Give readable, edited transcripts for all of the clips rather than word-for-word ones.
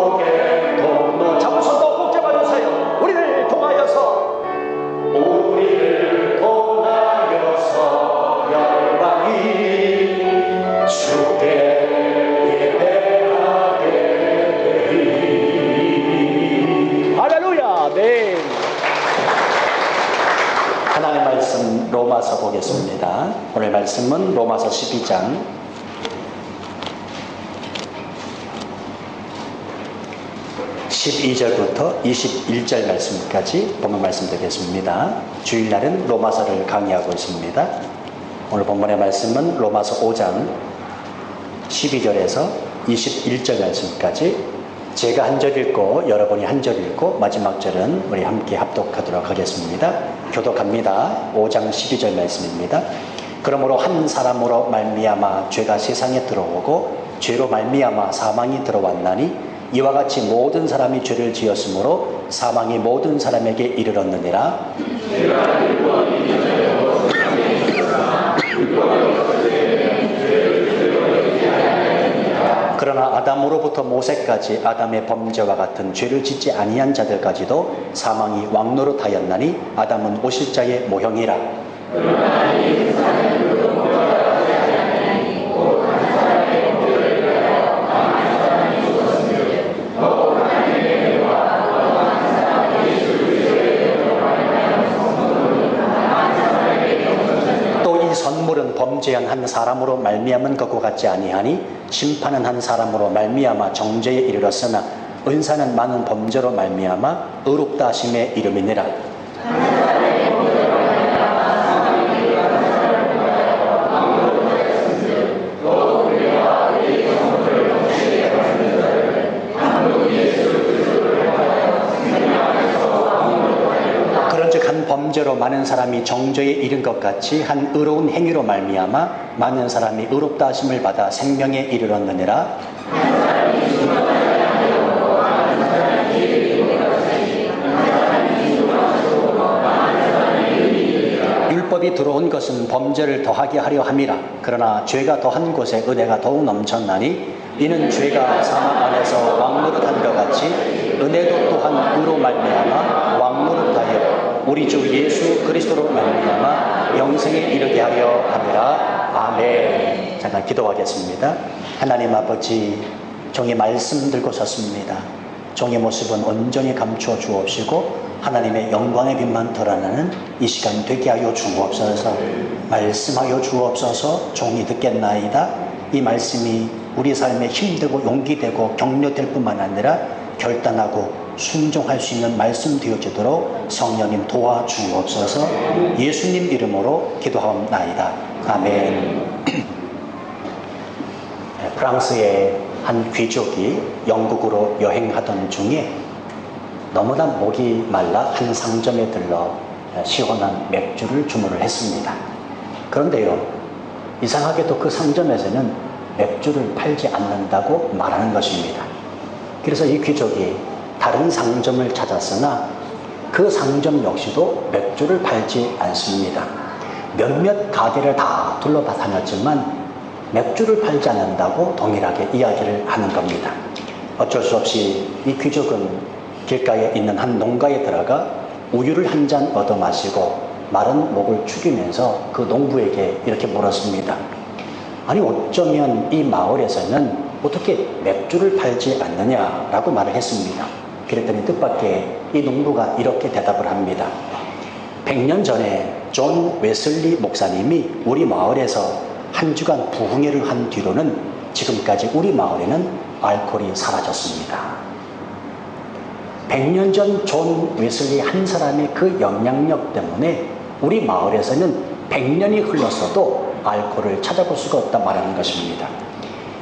축복의 통로. 잡으셔도 꼭 잡아주세요. 우리를 통하여서 열방이 주께 예배하게 되리. 할렐루야. 네. 하나님의 말씀 로마서 보겠습니다. 오늘 말씀은 로마서 12장 12절부터 21절 말씀까지 본문 말씀 드리겠습니다. 주일날은 로마서를 강의하고 있습니다. 오늘 본문의 말씀은 로마서 5장 12절에서 21절 말씀까지 제가 한 절 읽고 여러분이 한 절 읽고 마지막 절은 우리 함께 합독하도록 하겠습니다. 교독합니다. 5장 12절 말씀입니다. 그러므로 한 사람으로 말미암아 죄가 세상에 들어오고 죄로 말미암아 사망이 들어왔나니 이와 같이 모든 사람이 죄를 지었으므로 사망이 모든 사람에게 이르렀느니라. 그러나 아담으로부터 모세까지 아담의 범죄와 같은 죄를 짓지 아니한 자들까지도 사망이 왕노릇하였나니 아담은 오실자의 모형이라. 선물은 범죄한 한 사람으로 말미암은 것과 같지 아니하니 심판은 한 사람으로 말미암아 정죄에 이르렀으나 은사는 많은 범죄로 말미암아 의롭다 하심의 이름이니라. 범죄로 많은 사람이 정죄에 이른 것 같이 한 의로운 행위로 말미암아 많은 사람이 의롭다 하심을 받아 생명에 이르렀느니라. 율법이 들어온 것은 범죄를 더하게 하려 함이라. 그러나 죄가 더한 곳에 은혜가 더욱 넘쳤나니 이는 죄가 사망 안에서 왕노릇한 것 같이 은혜도 또한 의로 말미암아 왕노릇하여 우리 주 예수 그리스도로 말미암아 영생에 이르게 하려 함이라. 아멘. 잠깐 기도하겠습니다. 하나님 아버지, 종의 말씀 들고 섰습니다. 종의 모습은 온전히 감추어 주옵시고 하나님의 영광의 빛만 드러나는 이 시간 되게 하여 주옵소서. 말씀하여 주옵소서. 종이 듣겠나이다. 이 말씀이 우리 삶에 힘되고 용기되고 격려될 뿐만 아니라 결단하고 순종할 수 있는 말씀 되어지도록 성령님 도와주옵소서. 예수님 이름으로 기도하옵나이다. 아멘. 프랑스의 한 귀족이 영국으로 여행하던 중에 너무나 목이 말라 한 상점에 들러 시원한 맥주를 주문을 했습니다. 그런데요, 이상하게도 그 상점에서는 맥주를 팔지 않는다고 말하는 것입니다. 그래서 이 귀족이 다른 상점을 찾았으나 그 상점 역시도 맥주를 팔지 않습니다. 몇몇 가게를 다 둘러다녔지만 맥주를 팔지 않는다고 동일하게 이야기를 하는 겁니다. 어쩔 수 없이 이 귀족은 길가에 있는 한 농가에 들어가 우유를 한 잔 얻어 마시고 마른 목을 축이면서 그 농부에게 이렇게 물었습니다. 아니 어쩌면 이 마을에서는 어떻게 맥주를 팔지 않느냐라고 말을 했습니다. 그랬더니 뜻밖의 이 농부가 이렇게 대답을 합니다. 100년 전에 존 웨슬리 목사님이 우리 마을에서 한 주간 부흥회를 한 뒤로는 지금까지 우리 마을에는 알코올이 사라졌습니다. 100년 전 존 웨슬리 한 사람의 그 영향력 때문에 우리 마을에서는 100년이 흘렀어도 알코올을 찾아볼 수가 없다 말하는 것입니다.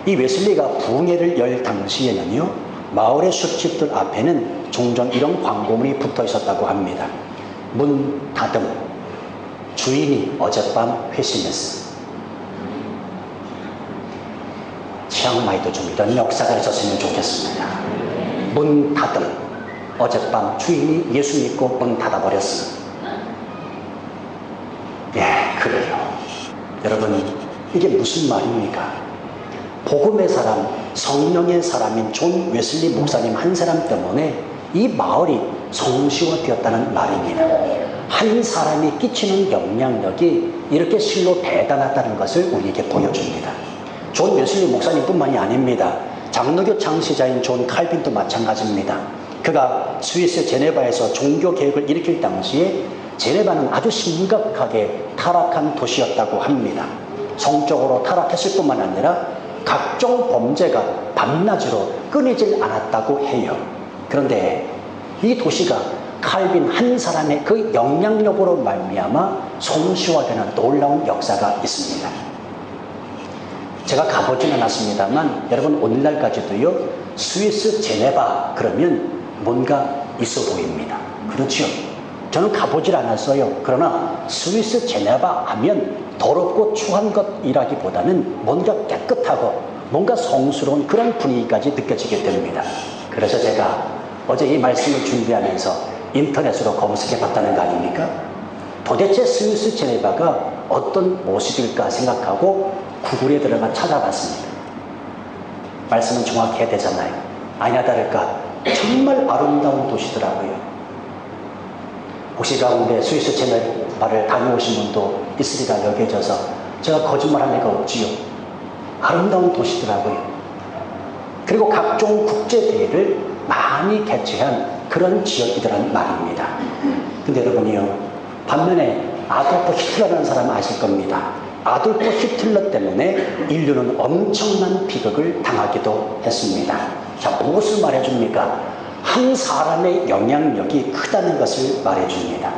이 웨슬리가 부흥회를 열 당시에는요, 마을의 숲집들 앞에는 종종 이런 광고물이 붙어 있었다고 합니다. 문 닫음, 주인이 어젯밤 회심했어. 치앙마이도 좀 이런 역사가 있었으면 좋겠습니다. 문 닫음, 어젯밤 주인이 예수 믿고 문 닫아버렸어. 예, 그래요. 여러분, 이게 무슨 말입니까? 복음의 사람, 성령의 사람인 존 웨슬리 목사님 한 사람 때문에 이 마을이 성시화되었다는 말입니다. 한 사람이 끼치는 영향력이 이렇게 실로 대단하다는 것을 우리에게 보여줍니다. 존 웨슬리 목사님뿐만이 아닙니다. 장로교 창시자인 존 칼빈도 마찬가지입니다. 그가 스위스 제네바에서 종교 개혁을 일으킬 당시에 제네바는 아주 심각하게 타락한 도시였다고 합니다. 성적으로 타락했을 뿐만 아니라 각종 범죄가 밤낮으로 끊이질 않았다고 해요. 그런데 이 도시가 칼빈 한 사람의 그 영향력으로 말미암아 성시화되는 놀라운 역사가 있습니다. 제가 가보지는 않았습니다만 여러분 오늘날까지도요, 스위스 제네바 그러면 뭔가 있어 보입니다. 그렇죠? 저는 가보질 않았어요. 그러나 스위스 제네바 하면 더럽고 추한 것이라기보다는 뭔가 깨끗하고 뭔가 성스러운 그런 분위기까지 느껴지게 됩니다. 그래서 제가 어제 이 말씀을 준비하면서 인터넷으로 검색해 봤다는 거 아닙니까? 도대체 스위스 제네바가 어떤 모습일까 생각하고 구글에 들어가 찾아봤습니다. 말씀은 정확해야 되잖아요. 아니나 다를까 정말 아름다운 도시더라고요. 혹시 가운데 스위스 제네바를 다녀오신 분도 있으리라 여겨져서 제가 거짓말할 리가 없지요. 아름다운 도시더라고요. 그리고 각종 국제대회를 많이 개최한 그런 지역이더란 말입니다. 근데 여러분이요, 반면에 아돌프 히틀러라는 사람 아실 겁니다. 아돌프 히틀러 때문에 인류는 엄청난 비극을 당하기도 했습니다. 자, 무엇을 말해줍니까? 한 사람의 영향력이 크다는 것을 말해줍니다.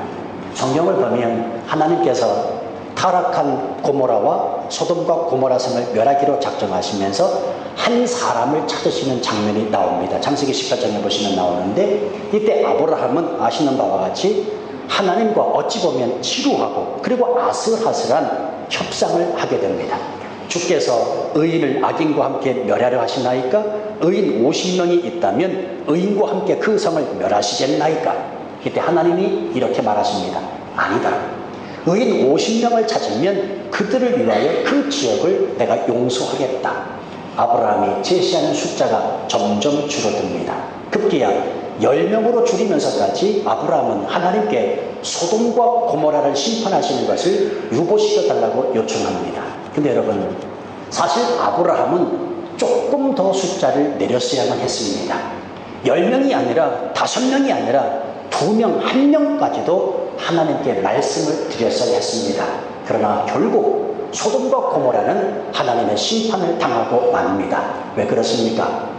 성경을 보면 하나님께서 타락한 고모라와 소돔과 고모라 성을 멸하기로 작정하시면서 한 사람을 찾으시는 장면이 나옵니다. 창세기 18장에 보시면 나오는데, 이때 아브라함은 아시는 바와 같이 하나님과 어찌 보면 지루하고 그리고 아슬아슬한 협상을 하게 됩니다. 주께서 의인을 악인과 함께 멸하려 하시나이까? 의인 50명이 있다면 의인과 함께 그 성을 멸하시겠나이까? 이때 하나님이 이렇게 말하십니다. 아니다. 의인 50명을 찾으면 그들을 위하여 그 지역을 내가 용서하겠다. 아브라함이 제시하는 숫자가 점점 줄어듭니다. 급기야 10명으로 줄이면서까지 아브라함은 하나님께 소돔과 고모라를 심판하시는 것을 유보시켜달라고 요청합니다. 근데 여러분, 사실 아브라함은 조금 더 숫자를 내렸어야만 했습니다. 10명이 아니라 5명이 아니라 2명, 1명까지도 하나님께 말씀을 드렸어야 했습니다. 그러나 결국 소돔과 고모라는 하나님의 심판을 당하고 맙니다. 왜 그렇습니까?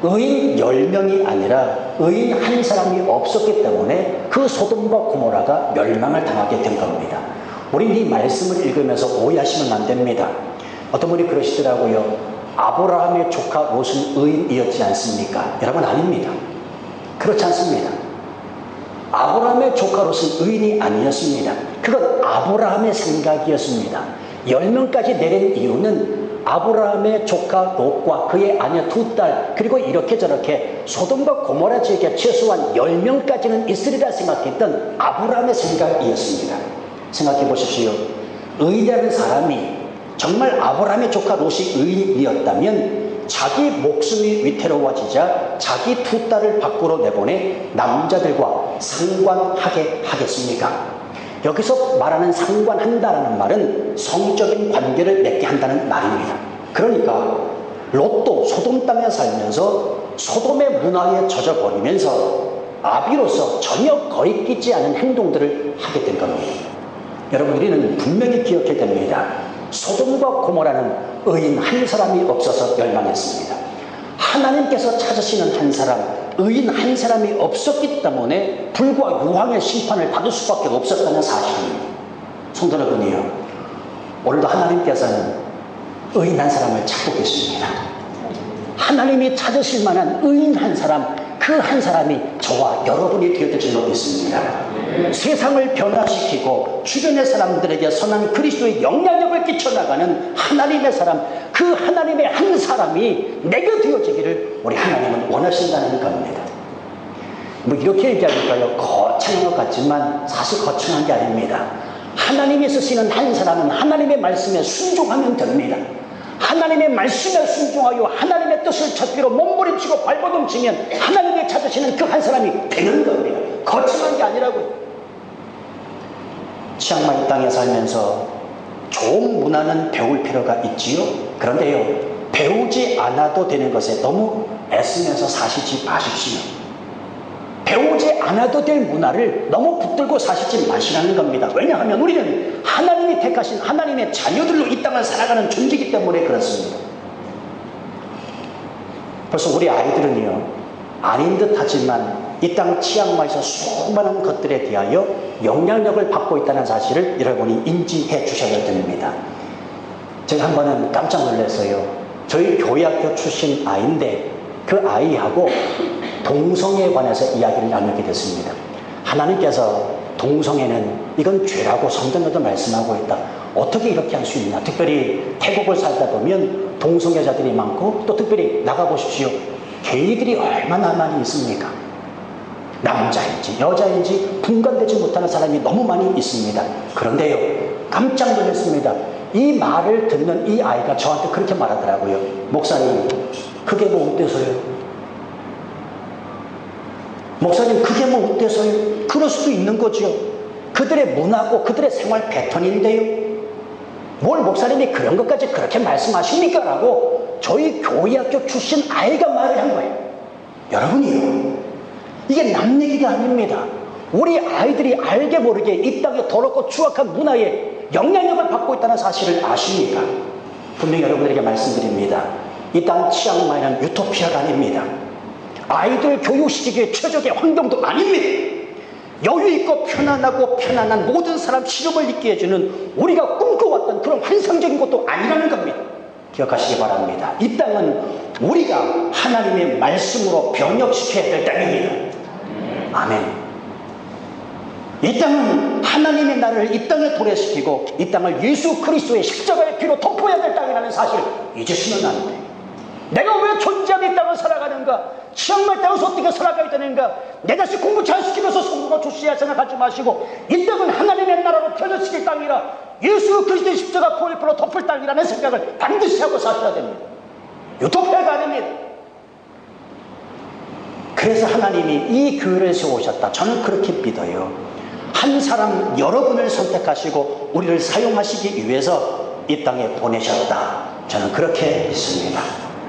의인 10명이 아니라 의인 한 사람이 없었기 때문에 그 소돔과 고모라가 멸망을 당하게 된 겁니다. 우린 이 말씀을 읽으면서 오해하시면 안 됩니다. 어떤 분이 그러시더라고요. 아브라함의 조카 롯은 의인이었지 않습니까? 여러분, 아닙니다. 그렇지 않습니다. 아브라함의 조카 롯은 의인이 아니었습니다. 그건 아브라함의 생각이었습니다. 10명까지 내린 이유는 아브라함의 조카 롯과 그의 아내 2딸, 그리고 이렇게 저렇게 소돔과 고모라 지역에 최소한 10명까지는 있으리라 생각했던 아브라함의 생각이었습니다. 생각해 보십시오. 의인이라는 사람이 정말 아브라함의 조카 롯이 의인이었다면 자기 목숨이 위태로워지자 자기 2딸을 밖으로 내보내 남자들과 상관하게 하겠습니까? 여기서 말하는 상관한다라는 말은 성적인 관계를 맺게 한다는 말입니다. 그러니까 롯도 소돔 땅에 살면서 소돔의 문화에 젖어버리면서 아비로서 전혀 거리끼지 않은 행동들을 하게 된 겁니다. 여러분, 우리는 분명히 기억해야 됩니다. 소돔과 고모라는 의인 한 사람이 없어서 멸망했습니다. 하나님께서 찾으시는 한 사람, 의인 한 사람이 없었기 때문에 불과 유황의 심판을 받을 수밖에 없었다는 사실입니다. 성도 여러분이요, 오늘도 하나님께서는 의인 한 사람을 찾고 계십니다. 하나님이 찾으실 만한 의인 한 사람, 그 한 사람이 저와 여러분이 되어질 줄 믿습니다. 세상을 변화시키고 주변의 사람들에게 선한 그리스도의 영향력을 끼쳐나가는 하나님의 사람, 그 하나님의 한 사람이 내게 되어지기를 우리 하나님은 원하신다는 겁니다. 뭐 이렇게 얘기하니까요, 거창한 것 같지만 사실 거창한 게 아닙니다. 하나님이 쓰시는 한 사람은 하나님의 말씀에 순종하면 됩니다. 한 하나님의 말씀에 순종하여 하나님의 뜻을 찾기로 몸부림치고 발버둥치면 하나님이 찾으시는 그 한 사람이 되는 겁니다. 거창한 게 아니라고요. 치앙마이 땅에 살면서 좋은 문화는 배울 필요가 있지요. 그런데요, 배우지 않아도 되는 것에 너무 애쓰면서 사시지 마십시오. 배우지 않아도 될 문화를 너무 붙들고 사시지 마시라는 겁니다. 왜냐하면 우리는 하나님이 택하신 하나님의 자녀들로 이 땅을 살아가는 존재이기 때문에 그렇습니다. 벌써 우리 아이들은요, 아닌 듯 하지만 이 땅 치앙마이에서 수많은 것들에 대하여 영향력을 받고 있다는 사실을 여러분이 인지해 주셔야 됩니다. 제가 한 번은 깜짝 놀랐어요. 저희 교회학교 출신 아이인데 그 아이하고 동성애에 관해서 이야기를 나누게 됐습니다. 하나님께서 동성애는 이건 죄라고 성경에도 말씀하고 있다. 어떻게 이렇게 할 수 있냐. 특별히 태국을 살다 보면 동성애자들이 많고 또 특별히 나가보십시오. 게이들이 얼마나 많이 있습니까? 남자인지 여자인지 분간되지 못하는 사람이 너무 많이 있습니다. 그런데요, 깜짝 놀랐습니다. 이 말을 듣는 이 아이가 저한테 그렇게 말하더라고요. 목사님, 그게 뭐 어때서요? 목사님, 그게 뭐 어때서요? 그럴 수도 있는 거죠. 그들의 문화고 그들의 생활 패턴인데요. 뭘 목사님이 그런 것까지 그렇게 말씀하십니까? 라고 저희 교회학교 출신 아이가 말을 한 거예요. 여러분이요, 이게 남 얘기가 아닙니다. 우리 아이들이 알게 모르게 이 땅에 더럽고 추악한 문화에 영향력을 받고 있다는 사실을 아십니까? 분명히 여러분들에게 말씀드립니다. 이 땅 치앙마이는 유토피아가 아닙니다. 아이들 교육시키기에 최적의 환경도 아닙니다. 여유있고 편안하고 편안한 모든 사람 시름을 잊게 해주는 우리가 꿈꿔왔던 그런 환상적인 것도 아니라는 겁니다. 기억하시기 바랍니다. 이 땅은 우리가 하나님의 말씀으로 변혁시켜야 될 땅입니다. 아멘. 이 땅은 하나님의 나라를 이 땅에 도래시키고 이 땅을 예수 그리스도의 십자가의 피로 덮어야 될 땅이라는 사실 잊으시면 안 돼요. 내가 왜 존재하는 이 땅을 살아가는가? 치앙마이 땅에서 어떻게 살아가야 되는가? 내 자식 공부 잘 시키면서 성공을 출시할 생각하지 마시고 이 땅은 하나님의 나라로 변화시킬 땅이라 예수 그리스도의 십자가 보혈표로 덮을 땅이라는 생각을 반드시 하고 사셔야 됩니다. 유토피아가 아닙니다. 그래서 하나님이 이 교회를 세우셨다. 저는 그렇게 믿어요. 한 사람 여러분을 선택하시고 우리를 사용하시기 위해서 이 땅에 보내셨다. 저는 그렇게 믿습니다.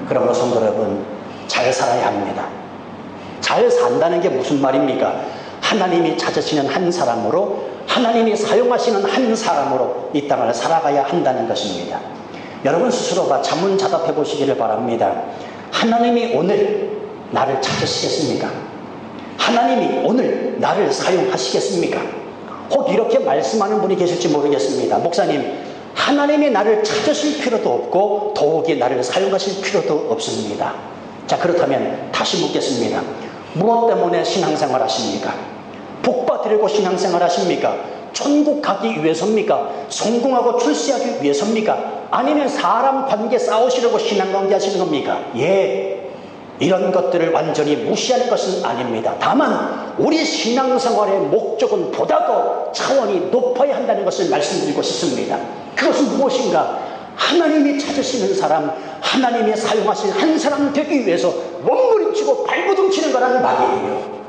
그러므로 성도 여러분, 잘 살아야 합니다. 잘 산다는 게 무슨 말입니까? 하나님이 찾으시는 한 사람으로, 하나님이 사용하시는 한 사람으로 이 땅을 살아가야 한다는 것입니다. 여러분 스스로가 자문자답해 보시기를 바랍니다. 하나님이 오늘 나를 찾으시겠습니까? 하나님이 오늘 나를 사용하시겠습니까? 혹 이렇게 말씀하는 분이 계실지 모르겠습니다. 목사님, 하나님이 나를 찾으실 필요도 없고 더욱이 나를 사용하실 필요도 없습니다. 자, 그렇다면 다시 묻겠습니다. 무엇 때문에 신앙생활 하십니까? 복 받으려고 신앙생활 하십니까? 천국 가기 위해서입니까? 성공하고 출세하기 위해서입니까? 아니면 사람 관계 싸우시려고 신앙관계 하시는 겁니까? 예, 이런 것들을 완전히 무시하는 것은 아닙니다. 다만 우리 신앙생활의 목적은 보다 더 차원이 높아야 한다는 것을 말씀드리고 싶습니다. 그것은 무엇인가? 하나님이 찾으시는 사람, 하나님이 사용하실 한 사람 되기 위해서 몸부림치고 발버둥치는 거라는 말이에요.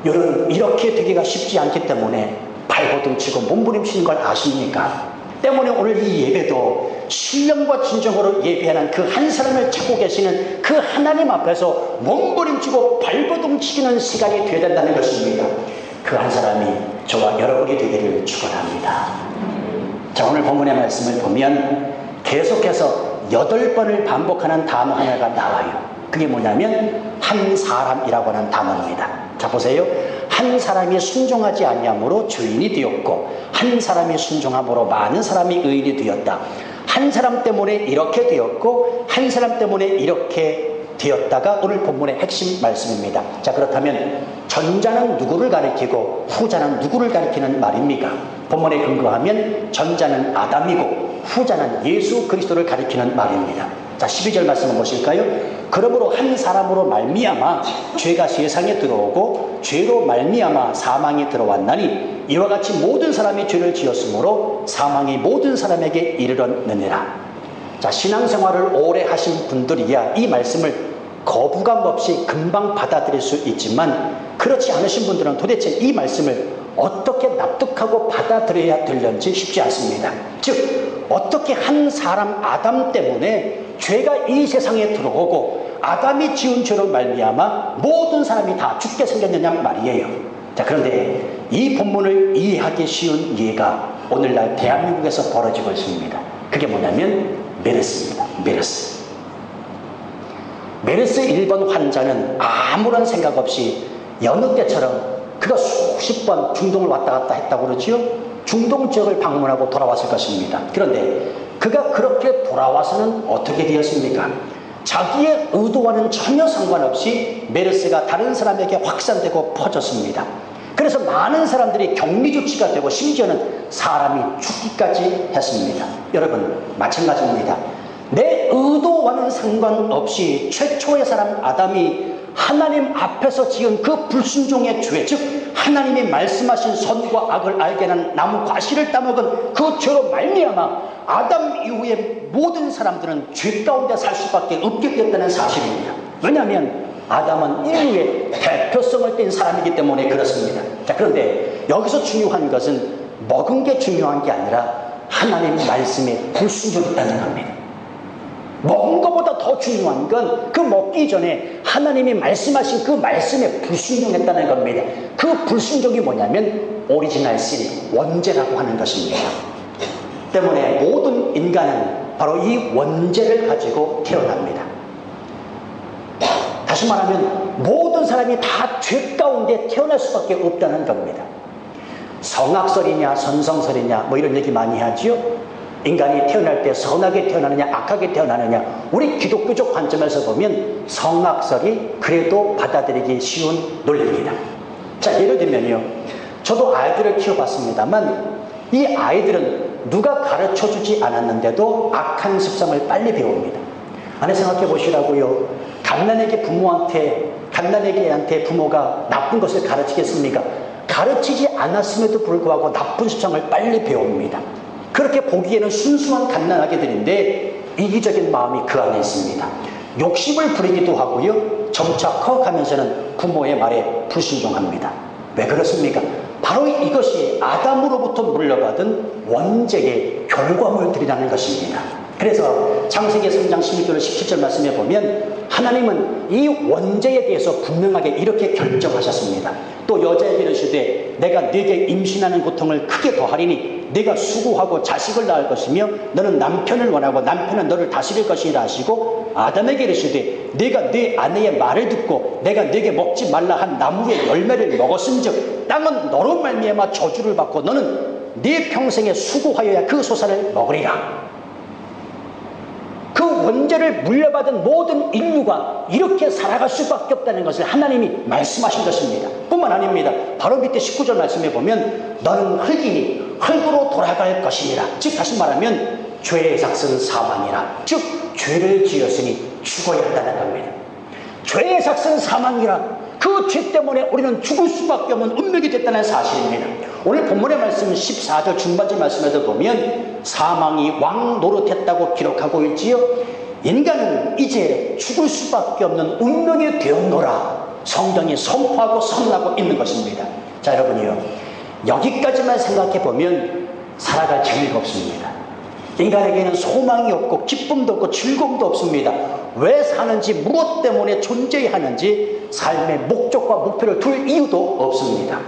여러분, 이렇게 되기가 쉽지 않기 때문에 발버둥치고 몸부림치는 걸 아십니까? 때문에 오늘 이 예배도 신령과 진정으로 예배하는 그 한 사람을 찾고 계시는 그 하나님 앞에서 몸부림치고 발버둥치는 시간이 되어야 된다는 것입니다. 그 한 사람이 저와 여러분이 되기를 축원합니다. 자, 오늘 본문의 말씀을 보면 계속해서 8번을 반복하는 단어 하나가 나와요. 그게 뭐냐면 한 사람이라고 하는 단어입니다. 자, 보세요. 한 사람이 순종하지 아니함으로 죄인이 되었고 한 사람이 순종함으로 많은 사람이 의인이 되었다. 한 사람 때문에 이렇게 되었고 한 사람 때문에 이렇게 되었다가 오늘 본문의 핵심 말씀입니다. 자, 그렇다면 전자는 누구를 가리키고 후자는 누구를 가리키는 말입니까? 본문에 근거하면 전자는 아담이고 후자는 예수 그리스도를 가리키는 말입니다. 자, 12절 말씀을 보실까요? 그러므로 한 사람으로 말미암아 죄가 세상에 들어오고 죄로 말미암아 사망이 들어왔나니 이와 같이 모든 사람이 죄를 지었으므로 사망이 모든 사람에게 이르렀느니라. 자, 신앙생활을 오래 하신 분들이야 이 말씀을 거부감 없이 금방 받아들일 수 있지만, 그렇지 않으신 분들은 도대체 이 말씀을 어떻게 납득하고 받아들여야 되는지 쉽지 않습니다. 즉, 어떻게 한 사람 아담 때문에 죄가 이 세상에 들어오고 아담이 지은 죄로 말미암아 모든 사람이 다 죽게 생겼느냐 말이에요. 자, 그런데 이 본문을 이해하기 쉬운 예가 오늘날 대한민국에서 벌어지고 있습니다. 그게 뭐냐면 메르스입니다. 메르스 1번 환자는 아무런 생각 없이 여느 때처럼 그가 수십 번 중동을 왔다 갔다 했다고 그러지요. 중동 지역을 방문하고 돌아왔을 것입니다. 그런데 그가 그렇게 돌아와서는 어떻게 되었습니까? 자기의 의도와는 전혀 상관없이 메르스가 다른 사람에게 확산되고 퍼졌습니다. 그래서 많은 사람들이 격리조치가 되고 심지어는 사람이 죽기까지 했습니다. 여러분, 마찬가지입니다. 내 의도와는 상관없이 최초의 사람 아담이 하나님 앞에서 지은 그 불순종의 죄, 즉 하나님이 말씀하신 선과 악을 알게 하는 나무 과실을 따먹은 그 죄로 말미암아 아담 이후에 모든 사람들은 죄 가운데 살 수밖에 없게 되었다는 사실입니다. 왜냐하면 아담은 인류의 대표성을 띈 사람이기 때문에 그렇습니다. 자, 그런데 여기서 중요한 것은 먹은 게 중요한 게 아니라 하나님 말씀에 불순종했다는 겁니다. 먹은 것보다 더 중요한 건 그 먹기 전에 하나님이 말씀하신 그 말씀에 불순종했다는 겁니다. 그 불순종이 뭐냐면 오리지널 신, 원죄라고 하는 것입니다. 때문에 모든 인간은 바로 이 원죄를 가지고 태어납니다. 다시 말하면 모든 사람이 다 죄 가운데 태어날 수밖에 없다는 겁니다. 성악설이냐 선성설이냐 뭐 이런 얘기 많이 하지요. 인간이 태어날 때 선하게 태어나느냐 악하게 태어나느냐, 우리 기독교적 관점에서 보면 성악설이 그래도 받아들이기 쉬운 논리입니다. 자, 예를 들면요, 저도 아이들을 키워봤습니다만 이 아이들은 누가 가르쳐주지 않았는데도 악한 습성을 빨리 배웁니다. 아니, 생각해 보시라고요. 갓난아기 애한테 부모가 나쁜 것을 가르치겠습니까? 가르치지 않았음에도 불구하고 나쁜 습성을 빨리 배웁니다. 그렇게 보기에는 순수한 갓난아기들인데 이기적인 마음이 그 안에 있습니다. 욕심을 부리기도 하고요, 점차 커가면서는 부모의 말에 불순종합니다. 왜 그렇습니까? 바로 이것이 아담으로부터 물려받은 원죄의 결과물들이라는 것입니다. 그래서 창세기 3장 16절 17절 말씀에 보면 하나님은 이 원죄에 대해서 분명하게 이렇게 결정하셨습니다. 또 여자에게 이르시되 내가 네게 임신하는 고통을 크게 더하리니 네가 수고하고 자식을 낳을 것이며 너는 남편을 원하고 남편은 너를 다스릴 것이라 하시고, 아담에게 이르시되 네가 네 아내의 말을 듣고 내가 네게 먹지 말라 한 나무의 열매를 먹었은즉 땅은 너로 말미암아 저주를 받고 너는 네 평생에 수고하여야 그 소산을 먹으리라. 그 원죄를 물려받은 모든 인류가 이렇게 살아갈 수밖에 없다는 것을 하나님이 말씀하신 것입니다. 뿐만 아닙니다. 바로 밑에 19절 말씀에 보면 너는 흙이니 흙으로 돌아갈 것이니라. 즉 다시 말하면 죄의 삭은 사망이라. 즉 죄를 지었으니 죽어야 한다는 겁니다. 죄의 삭은 사망이라. 그 죄 때문에 우리는 죽을 수밖에 없는 운명이 됐다는 사실입니다. 오늘 본문의 말씀 14절 중반절 말씀에도 보면 사망이 왕 노릇했다고 기록하고 있지요. 인간은 이제 죽을 수밖에 없는 운명이 되었노라 성경이 선포하고 선언하고 있는 것입니다. 자, 여러분이요, 여기까지만 생각해 보면 살아갈 재미가 없습니다. 인간에게는 소망이 없고 기쁨도 없고 즐거움도 없습니다. 왜 사는지, 무엇 때문에 존재하는지 삶의 목적과 목표를 둘 이유도 없습니다.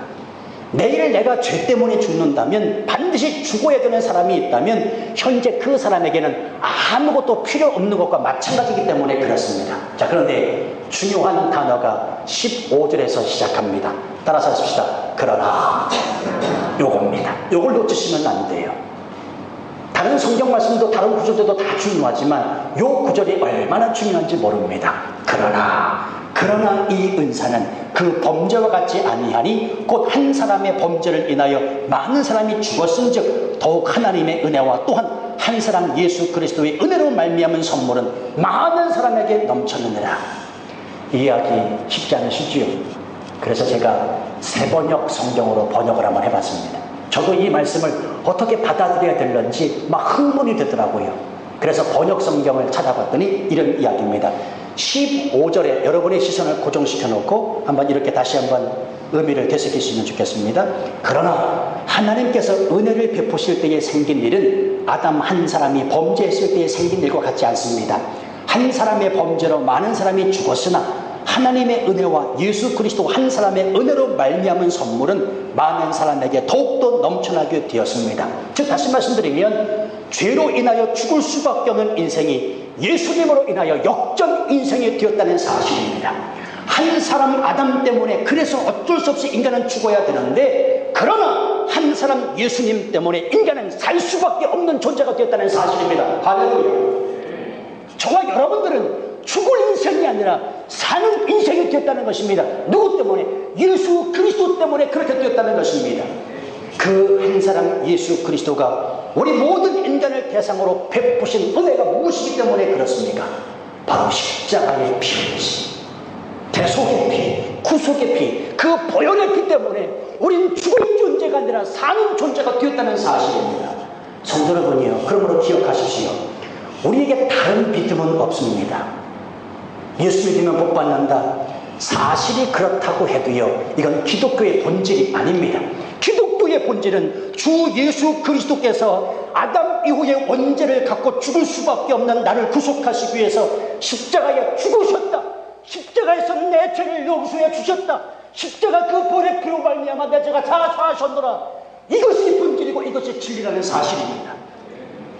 내일 내가 죄 때문에 죽는다면, 반드시 죽어야 되는 사람이 있다면 현재 그 사람에게는 아무것도 필요 없는 것과 마찬가지이기 때문에 그렇습니다. 자, 그런데 중요한 단어가 15절에서 시작합니다. 따라서 하십시다. 그러나 요겁니다. 요걸 놓치시면 안 돼요. 다른 성경 말씀도 다른 구절들도 다 중요하지만 요 구절이 얼마나 중요한지 모릅니다. 그러나 이 은사는 그 범죄와 같지 아니하니 곧 한 사람의 범죄를 인하여 많은 사람이 죽었은즉 더욱 하나님의 은혜와 또한 한 사람 예수 그리스도의 은혜로 말미암은 선물은 많은 사람에게 넘쳤느니라. 이해하기 쉽지 않으시지요? 그래서 제가 새번역 성경으로 번역을 한번 해봤습니다. 저도 이 말씀을 어떻게 받아들여야 될는지 막 흥분이 되더라고요. 그래서 번역 성경을 찾아봤더니 이런 이야기입니다. 15절에 여러분의 시선을 고정시켜 놓고 한번 이렇게 다시 한번 의미를 되새기시면 좋겠습니다. 그러나 하나님께서 은혜를 베푸실 때에 생긴 일은 아담 한 사람이 범죄했을 때에 생긴 일과 같지 않습니다. 한 사람의 범죄로 많은 사람이 죽었으나 하나님의 은혜와 예수 그리스도 한 사람의 은혜로 말미암은 선물은 많은 사람에게 더욱더 넘쳐나게 되었습니다. 즉 다시 말씀드리면 죄로 인하여 죽을 수밖에 없는 인생이 예수님으로 인하여 역전 인생이 되었다는 사실입니다. 한 사람 아담 때문에 그래서 어쩔 수 없이 인간은 죽어야 되는데, 그러나 한 사람 예수님 때문에 인간은 살 수밖에 없는 존재가 되었다는 사실입니다. 할렐루야. 저와 여러분들은 죽을 인생이 아니라 사는 인생이 되었다는 것입니다. 누구 때문에? 예수 그리스도 때문에 그렇게 되었다는 것입니다. 그 한 사람 예수 그리스도가 우리 모든 인간을 대상으로 베푸신 은혜가 무엇이기 때문에 그렇습니까? 바로 십자가의 피이지. 대속의 피, 구속의 피, 그 보혈의 피 때문에 우린 죽을 존재가 아니라 사는 존재가 되었다는 사실입니다. 성도 여러분이요, 그러므로 기억하십시오. 우리에게 다른 믿음은 없습니다. 예수 믿으면 복 받는다, 사실이 그렇다고 해도요, 이건 기독교의 본질이 아닙니다. 기독교의 본질은 주 예수 그리스도께서 아담 이후의 원죄를 갖고 죽을 수밖에 없는 나를 구속하시기 위해서 십자가에 죽으셨다. 십자가에서 내 죄를 용서해 주셨다. 십자가 그 보혈의 피로 말미암아 내 죄가 다 사하셨노라. 이것이 본질이고 이것이 진리라는 사실입니다.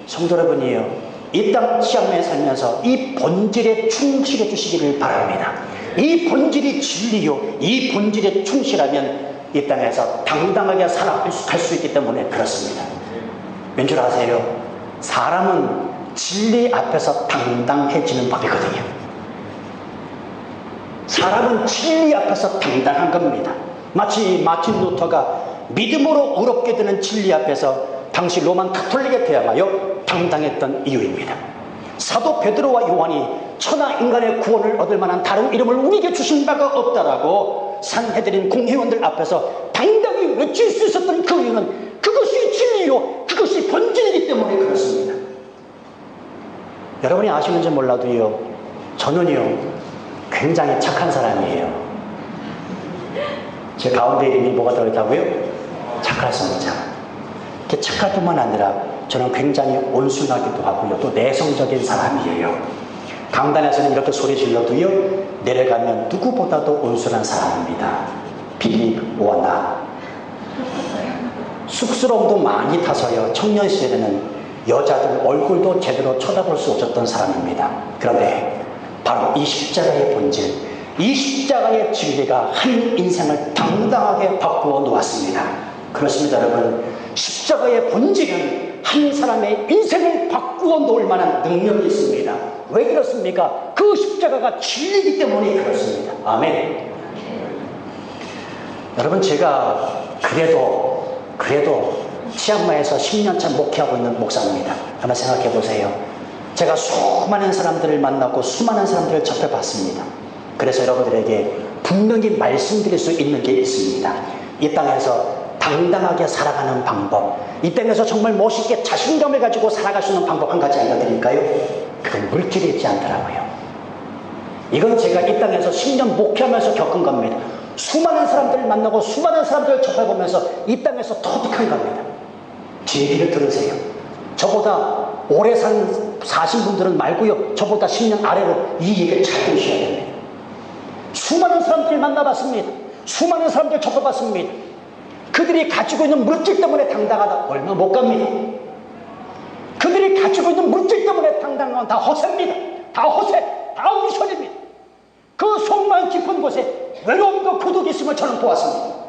성도 여러분이요, 이 땅 시험에 살면서 이 본질에 충실해 주시기를 바랍니다. 이 본질이 진리요, 이 본질에 충실하면 이 땅에서 당당하게 살아갈 수 있기 때문에 그렇습니다. 왠 줄 아세요? 사람은 진리 앞에서 당당해지는 법이거든요. 사람은 진리 앞에서 당당한 겁니다. 마치 마틴 루터가 믿음으로 의롭게 되는 진리 앞에서 당시 로만 가톨릭에 대항하여 당당했던 이유입니다. 사도 베드로와 요한이 천하 인간의 구원을 얻을 만한 다른 이름을 우리에게 주신 바가 없다라고 산헤드린 공회원들 앞에서 당당히 외칠 수 있었던 그 이유는 그것이 진리요, 그것이 본질이기 때문에 그렇습니다. 여러분이 아시는지 몰라도요, 저는요 굉장히 착한 사람이에요. 제 가운데 이름이 뭐가 들어있다고요? 착하십니다. 착할 뿐만 아니라 저는 굉장히 온순하기도 하고요, 또 내성적인 사람이에요. 강단에서는 이렇게 소리 질러도요, 내려가면 누구보다도 온순한 사람입니다. 빌립 오나. 쑥스러움도 많이 타서요, 청년 시절에는 여자들 얼굴도 제대로 쳐다볼 수 없었던 사람입니다. 그런데 바로 이 십자가의 본질, 이 십자가의 진리가 한 인생을 당당하게 바꾸어 놓았습니다. 그렇습니다, 여러분. 십자가의 본질은 한 사람의 인생을 바꾸어 놓을 만한 능력이 있습니다. 왜 그렇습니까? 그 십자가가 진리이기 때문에 그렇습니다. 아멘. 여러분, 제가 그래도 치앙마이에서 10년차 목회하고 있는 목사입니다. 한번 생각해 보세요. 제가 수많은 사람들을 만나고 수많은 사람들을 접해봤습니다. 그래서 여러분들에게 분명히 말씀드릴 수 있는 게 있습니다. 이 땅에서 당당하게 살아가는 방법, 이 땅에서 정말 멋있게 자신감을 가지고 살아갈 수 있는 방법 한 가지 알려드릴까요? 그건 물질이 있지 않더라고요. 이건 제가 이 땅에서 10년 목회하면서 겪은 겁니다. 수많은 사람들을 만나고 수많은 사람들을 접해보면서 이 땅에서 터득한 겁니다. 제 얘기를 들으세요. 저보다 오래 사신 분들은 말고요, 저보다 10년 아래로 이 얘기를 잘 들으셔야 됩니다. 수많은 사람들을 만나봤습니다. 수많은 사람들을 접해봤습니다. 그들이 가지고 있는 물질 때문에 당당하다, 얼마 못 갑니다. 그들이 가지고 있는 물질 때문에 당당한 건 다 허세입니다. 다 허세, 다 위선입니다. 그 속마음 깊은 곳에 외로움과 고독이 있음을 저는 보았습니다.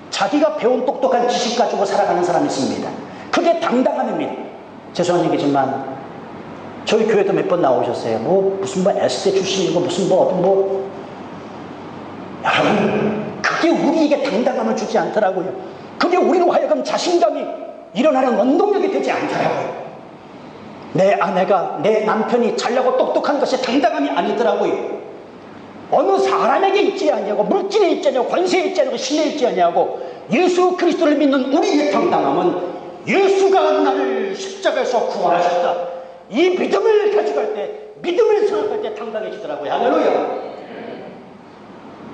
자기가 배운 똑똑한 지식 가지고 살아가는 사람이 있습니다. 그게 당당함입니다. 죄송한 얘기지만 저희 교회도 몇 번 나오셨어요. 무슨 S대 출신이고 무슨 여러분, 그게 우리에게 당당함을 주지 않더라고요. 그게 우리로 하여금 자신감이 일어나는 원동력이 되지 않더라고요. 내 아내가, 내 남편이 잘나고 똑똑한 것이 당당함이 아니더라고요. 어느 사람에게 있지 않냐고, 물질에 있지 않냐고, 권세에 있지 않냐고, 신에 있지 않냐고. 예수 그리스도를 믿는 우리의 당당함은 예수가 나를 십자가에서 구원하셨다, 이 믿음을 가져갈 때, 믿음을 생각할 때 당당해지더라고요. 할렐루야.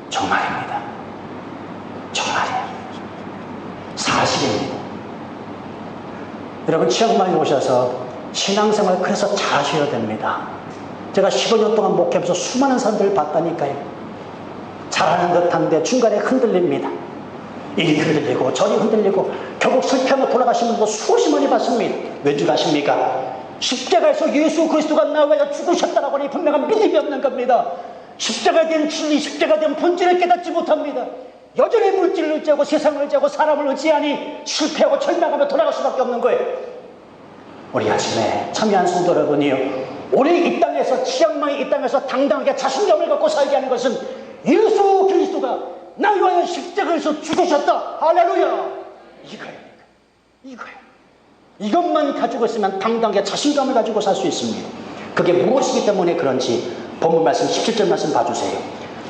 정말입니다. 정말이에요. 사실입니다. 여러분, 치앙마이 오셔서 신앙생활 그래서 잘하셔야 됩니다. 제가 15년 동안 목회하면서 수많은 사람들을 봤다니까요. 잘하는 듯한데 중간에 흔들립니다. 이리 흔들리고 저리 흔들리고 결국 실패하며 돌아가시는 거 수없이 많이 봤습니다. 왠 줄 아십니까? 십자가에서 예수 그리스도가 나와야 죽으셨다라고 하니 분명한 믿음이 없는 겁니다. 십자가에 대한 진리, 십자가에 대한 본질을 깨닫지 못합니다. 여전히 물질을 의지하고 세상을 의지하고 사람을 의지하니 실패하고 절망하며 돌아갈 수밖에 없는 거예요. 우리 아침에 참여한 성도 여러분이요, 우리 이 땅에서, 치앙마이 이 땅에서 당당하게 자신감을 갖고 살게 하는 것은 예수 그리스도가 나를 위하여 십자가에서 죽으셨다. 할렐루야. 이거예요. 이것만 가지고 있으면 당당하게 자신감을 가지고 살 수 있습니다. 그게 무엇이기 때문에 그런지 본문 말씀 17절 말씀 봐주세요.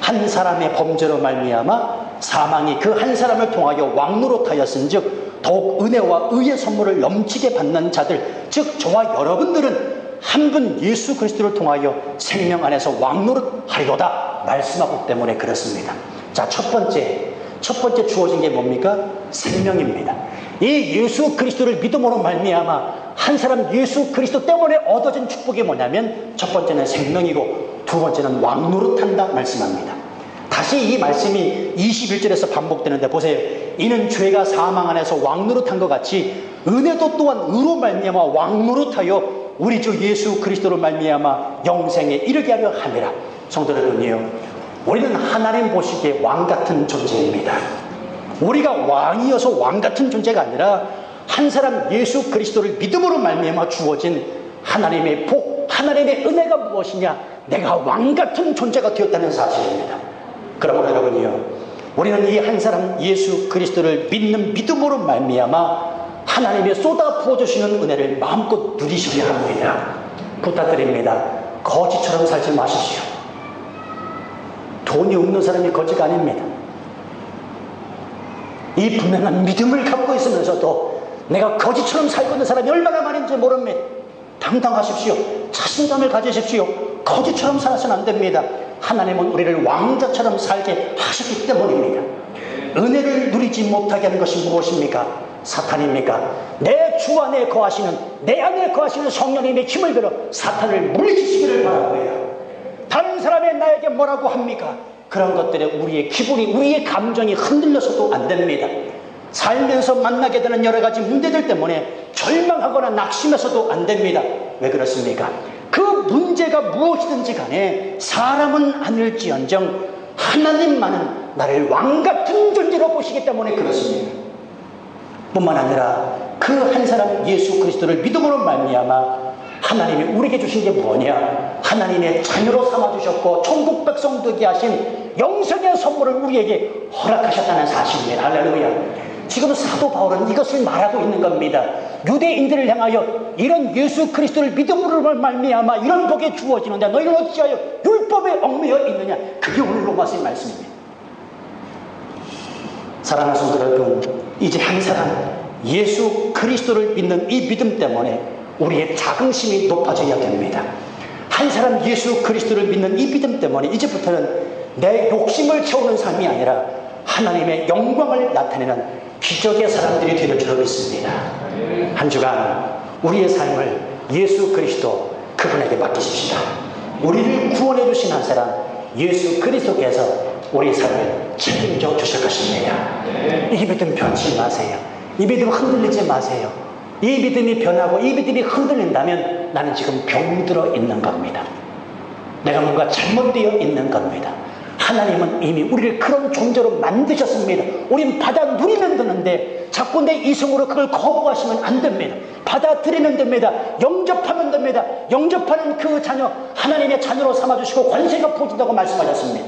한 사람의 범죄로 말미암아 사망이 그 한 사람을 통하여 왕노릇하였은즉 더욱 은혜와 의의 선물을 넘치게 받는 자들, 즉 저와 여러분들은 한 분 예수 그리스도를 통하여 생명 안에서 왕노릇하리로다 말씀하기 때문에 그렇습니다. 자, 첫 번째 주어진 게 뭡니까? 생명입니다. 이 예수 그리스도를 믿음으로 말미암아 한 사람 예수 그리스도 때문에 얻어진 축복이 뭐냐면, 첫 번째는 생명이고 두 번째는 왕노릇한다 말씀합니다. 다시 이 말씀이 21절에서 반복되는데 보세요. 이는 죄가 사망 안에서 왕노릇한 것 같이 은혜도 또한 의로 말미암아 왕노릇하여 우리 주 예수 그리스도로 말미암아 영생에 이르게 하려 함이라. 성도 여러분이요, 우리는 하나님 보시기에 왕같은 존재입니다. 우리가 왕이어서 왕같은 존재가 아니라 한 사람 예수 그리스도를 믿음으로 말미암아 주어진 하나님의 복, 하나님의 은혜가 무엇이냐? 내가 왕같은 존재가 되었다는 사실입니다. 그러므로 여러분이요, 우리는 이 한 사람 예수 그리스도를 믿는 믿음으로 말미암아 하나님의 쏟아 부어주시는 은혜를 마음껏 누리시게 합니다. 부탁드립니다. 거지처럼 살지 마십시오. 돈이 없는 사람이 거지가 아닙니다. 이 분명한 믿음을 갖고 있으면서도 내가 거지처럼 살고 있는 사람이 얼마나 많은지 모릅니다. 당당하십시오. 자신감을 가지십시오. 거지처럼 살아서는 안 됩니다. 하나님은 우리를 왕자처럼 살게 하셨기 때문입니다. 은혜를 누리지 못하게 하는 것이 무엇입니까? 사탄입니까? 내 주 안에 거하시는, 내 안에 거하시는 성령님의 힘을 빌어 사탄을 물리치시기를 바라고요. 다른 사람이 나에게 뭐라고 합니까? 그런 것들에 우리의 기분이, 우리의 감정이 흔들려서도 안 됩니다. 살면서 만나게 되는 여러 가지 문제들 때문에 절망하거나 낙심해서도 안 됩니다. 왜 그렇습니까? 그 문제가 무엇이든지 간에 사람은 아닐지언정 하나님만은 나를 왕같은 존재로 보시기 때문에 그렇습니다. 뿐만 아니라 그 한 사람 예수 그리스도를 믿음으로 말미암아 하나님이 우리에게 주신 게 뭐냐? 하나님의 자녀로 삼아주셨고 천국 백성 되게 하신 영생의 선물을 우리에게 허락하셨다는 사실입니다. 할렐루야. 지금 사도 바울은 이것을 말하고 있는 겁니다. 유대인들을 향하여 이런 예수 그리스도를 믿음으로 말미암아 이런 복이 주어지는데 너희는 어찌하여 율법에 얽매여 있느냐? 그게 오늘 로마서의 말씀입니다. 사랑하는 성도 여러분, 이제 한 사람 예수 그리스도를 믿는 이 믿음 때문에 우리의 자긍심이 높아져야 됩니다. 한 사람 예수 그리스도를 믿는 이 믿음 때문에 이제부터는 내 욕심을 채우는 삶이 아니라 하나님의 영광을 나타내는 기적의 사람들이 되는 줄 믿습니다. 한 주간 우리의 삶을 예수 그리스도 그분에게 맡기십시다. 우리를 구원해 주신 한 사람 예수 그리스도께서 우리의 삶을 책임져 주실 것입니다. 이 믿음 변치 마세요. 이 믿음 흔들리지 마세요. 이 믿음이 변하고 이 믿음이 흔들린다면 나는 지금 병들어 있는 겁니다. 내가 뭔가 잘못되어 있는 겁니다. 하나님은 이미 우리를 그런 존재로 만드셨습니다. 우린 받아 누리면 되는데 자꾸 내 이성으로 그걸 거부하시면 안 됩니다. 받아들이면 됩니다. 영접하면 됩니다. 영접하는 그 자녀 하나님의 자녀로 삼아주시고 권세가 부어진다고 말씀하셨습니다.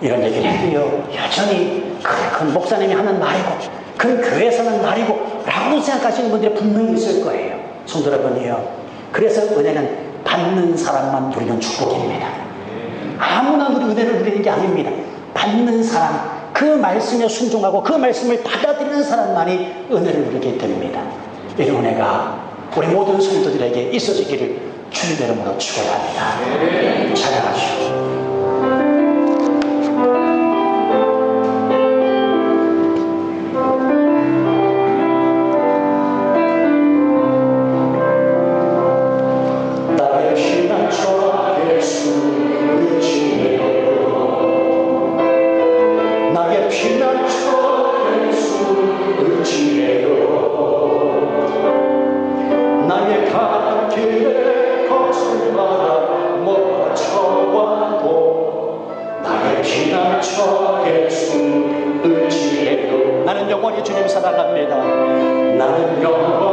이런 얘기를 해도요, 여전히 그 목사님이 하는 말이고 그 교회에서 하는 말이고 라고 생각하시는 분들이 분명히 있을 거예요. 성도 여러분이요, 그래서 은혜는 받는 사람만 누리는 축복입니다. 아무나 은혜를 누리는 게 아닙니다. 받는 사람, 그 말씀에 순종하고 그 말씀을 받아들이는 사람만이 은혜를 누리게 됩니다. 이 은혜가 우리 모든 성도들에게 있어지기를 주님의 이름으로 축원합니다. 찬양하시오. 나는 영원히 주님 사랑합니다. 나는 영원히